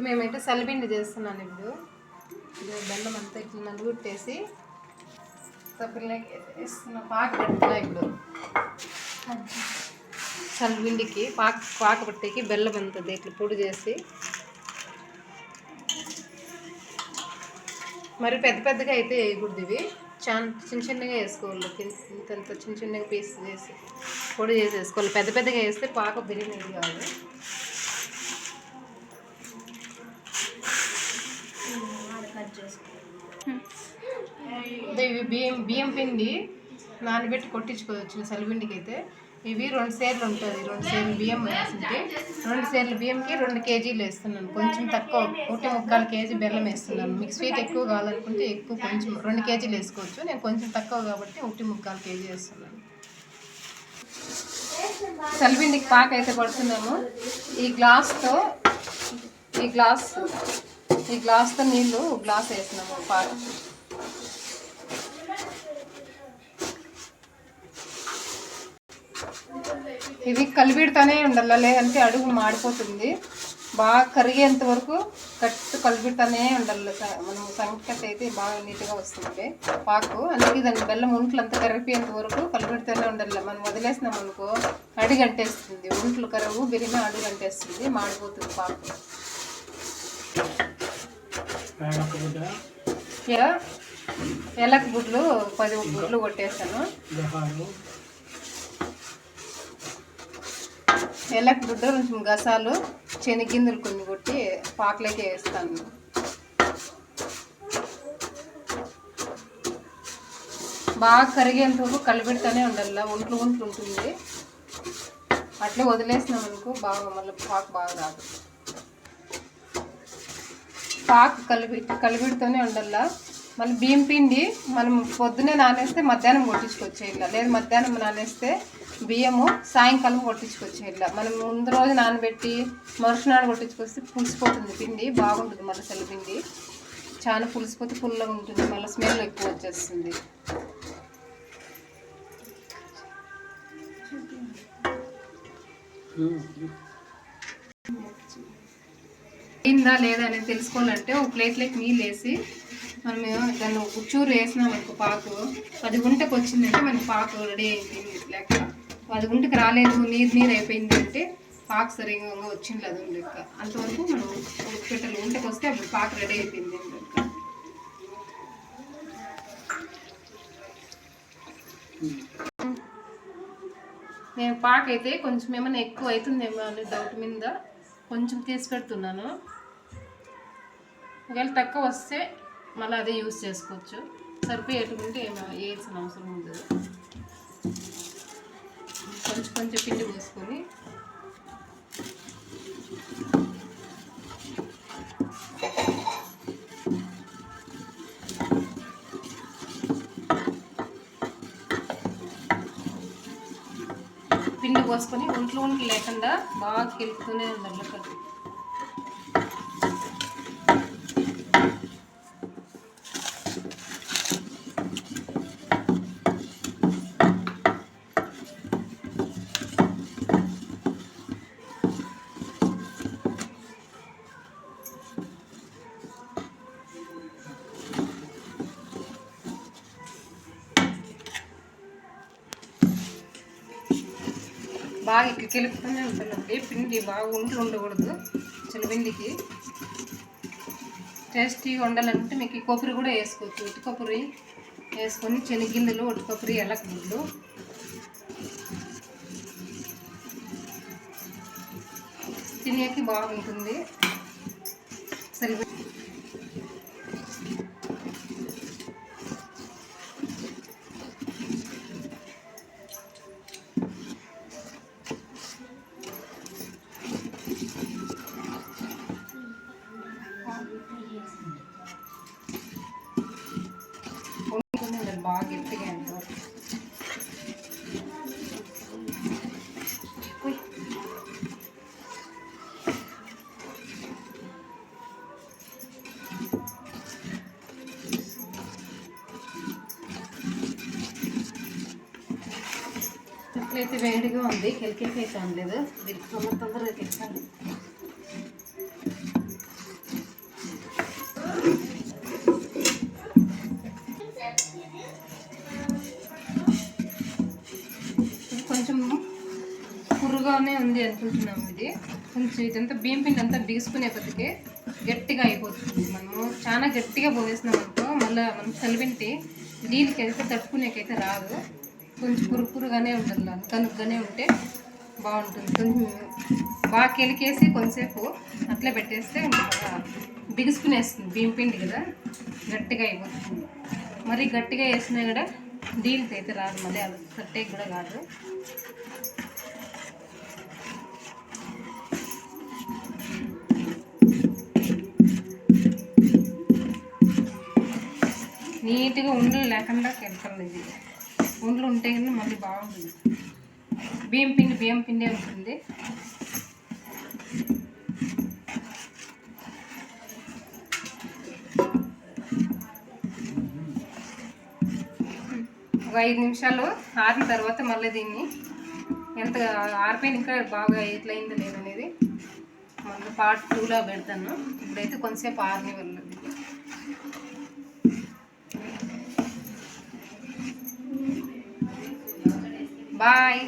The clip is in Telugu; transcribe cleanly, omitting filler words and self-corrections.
మేమైతే సలిపిండి చేస్తున్నాను. ఇప్పుడు బెల్లం అంతా ఇట్లా నలుగుట్టేసి సబ్బులకి వేస్తున్నా. పాక పడుతున్నా. ఇప్పుడు సలిపిండికి పాక పట్టేకి బెల్లం అంతా ఇట్లా పొడి చేసి మరి పెద్దగా అయితే వేయకూడదు. ఇవి చిన్న చిన్నగా వేసుకోవాలి. ఇంత చిన్నగా పీస్ చేసి పొడి చేసి వేసుకోవాలి. పెద్దగా వేస్తే పాక బిర్యానీ కాదు. ఇవి బియ్యం పిండి నానబెట్టి కొట్టించుకోవచ్చు. సలిపిండికి అయితే ఇవి 2 సేర్లు ఉంటుంది. 2 సేర్లు బియ్యం వేస్తుంటే 2 సేర్ల బియ్యంకి 2 కేజీలు వేస్తున్నాను. కొంచెం తక్కువ 1.25 కేజీ బెల్లం వేస్తున్నాను. మీకు స్వీట్ ఎక్కువ కావాలనుకుంటే ఎక్కువ కొంచెం 2 కేజీలు వేసుకోవచ్చు. నేను కొంచెం తక్కువ కాబట్టి 1.25 కేజీ వేస్తున్నాను. సలిపిండికి పాక అయితే పడుతున్నాము. ఈ గ్లాస్తో నీళ్ళు గ్లాస్ వేస్తున్నాము. పాక ఇవి కలిపిడుతూనే ఉండాలి, లేదంటే అడుగు మాడిపోతుంది. బాగా కరిగేంత వరకు కలిపిడుతూనే ఉండాలి. మనం సంకట అయితే బాగా నీట్గా వస్తుంది పాకు. అందుకే దాన్ని బెల్లం ఒంట్లు అంతా కరిగిపోయేంత వరకు కలిపిడుతూనే ఉండాలి. మనం వదిలేసినాం అనుకో అడుగు అంటేస్తుంది. ఒంట్లు కరువు బిరిన అడుగు అంటేస్తుంది, మాడిపోతుంది పాకు. ఏలక గుడ్లు 10 గుడ్లు కొట్టేస్తాను. ఏలక గుడ్డ కొంచెం గసాలు శనగిందులు కొన్ని కొట్టి పాకలోకి వేస్తాను. బాగా కరిగేంత వరకు కలిపెడుతూనే ఉండాలి. ఒంట్లు ఉంటుంది. అట్లే వదిలేసినాం అనుకో బాగా మళ్ళీ పాకు బాగా రాదు. పాకు కలిపెడుతూనే ఉండాల. మళ్ళీ బియ్యం పిండి మనం పొద్దునే నానేస్తే మధ్యాహ్నం కొట్టించుకొచ్చే ఇలా, లేదు మధ్యాహ్నం నానేస్తే బియ్యము సాయంకాలం కొట్టించుకొచ్చే ఇలా. మనం ముందు రోజు నానబెట్టి మరుసనాడు కొట్టించుకొస్తే పులిసిపోతుంది పిండి, బాగుంటుంది. మళ్ళీ సలిపిండి చాలా పులిసిపోతే పుల్లగా ఉంటుంది, మళ్ళీ స్మెల్ ఎక్కువ వచ్చేస్తుంది. అయిందా లేదా అనేది తెలుసుకోవాలంటే ఒక ప్లేట్లోకి నీళ్ళు వేసి మనం దాన్ని ఉచ్చూరు వేసినాం అనుకో పాకు 10 గుంటకు వచ్చిందంటే మనకి పాకు రెడీ అయింది లెక్క. 10 గుంటకు రాలేదు, నీరు అయిపోయింది అంటే పాకు సరిగా వచ్చింది లేదు లెక్క. అంతవరకు మనం పెట్టాలి. గుంటకు వస్తే అప్పుడు పాకు రెడీ అయిపోయింది లెక్క. నేను పాకు అయితే కొంచెం ఏమైనా ఎక్కువ అవుతుందేమో అని డౌట్ మీద కొంచెం తీసి పెడుతున్నాను. ఒకవేళ తక్కువ వస్తే మళ్ళీ అదే యూజ్ చేసుకోవచ్చు. సరిపోయేటుకుంటే ఏమో వేయాల్సిన అవసరం ఉండదు. కొంచెం పిండి పోసుకొని ఒంట్లు లేకుండా బాగా కెలుపుతూనే ఉండాలి. బాగా ఇట్లా కెలుపుతూనే ఉంటుందండి. పిండి బాగా ఉండకూడదు. చలిపిండికి టేస్టీగా ఉండాలంటే మీకు కొబ్బరి కూడా వేసుకోవచ్చు. ఒట్టి కొబ్బరి వేసుకొని శనగింజలు, ఒట్టి కొబ్బరి, ఎలక గుడ్లు తినేకి బాగుంటుంది. సరిగ్గా బాగా గట్టిగా ఎంతవరకు ఇప్పుడైతే వేడిగా ఉంది. కెలికేసి అయితే ఉండలేదు. దీనికి తొందరగా తెచ్చాను. ఉంది అనుకుంటున్నాము. ఇది కొంచెం ఇదంతా బియ్యం పిండి అంతా బిగుసుకునే కొద్దికి గట్టిగా అయిపోతుంది. మనము చాలా గట్టిగా పోసేసినాం అనుకో మళ్ళీ మనం చలివింటి నీళ్ళకి అయితే తట్టుకునేకైతే రాదు. కొంచెం కురుకురుగానే ఉండాలి, కనుగ్గానే ఉంటే బాగుంటుంది. కొంచెం బాగా కెలికేసి కొంచెంసేపు అట్లే పెట్టేస్తే బిగుసుకునేస్తుంది. బియ్యం పిండి కదా గట్టిగా అయిపోతుంది. మరి గట్టిగా వేసినా కూడా నీళ్ళకి అయితే రాదు, మళ్ళీ అది కట్టేకి కూడా కాదు. నీట్గా ఉండలు లేకుండా కెలకాలి. ఇది ఉండలు ఉంటే కానీ మళ్ళీ బాగుంటుంది. బియ్యం పిండే ఉంటుంది. ఒక 5 నిమిషాలు ఆరిన తర్వాత మళ్ళీ దీన్ని ఎంత ఆరిపోయిన ఇంకా బాగా ఎట్లయిందో లేదనేది మళ్ళీ పార్ట్ 2లో పెడతాను. ఇప్పుడైతే కొంతసేపు ఆరిని వెళ్ళదు. బాయ్.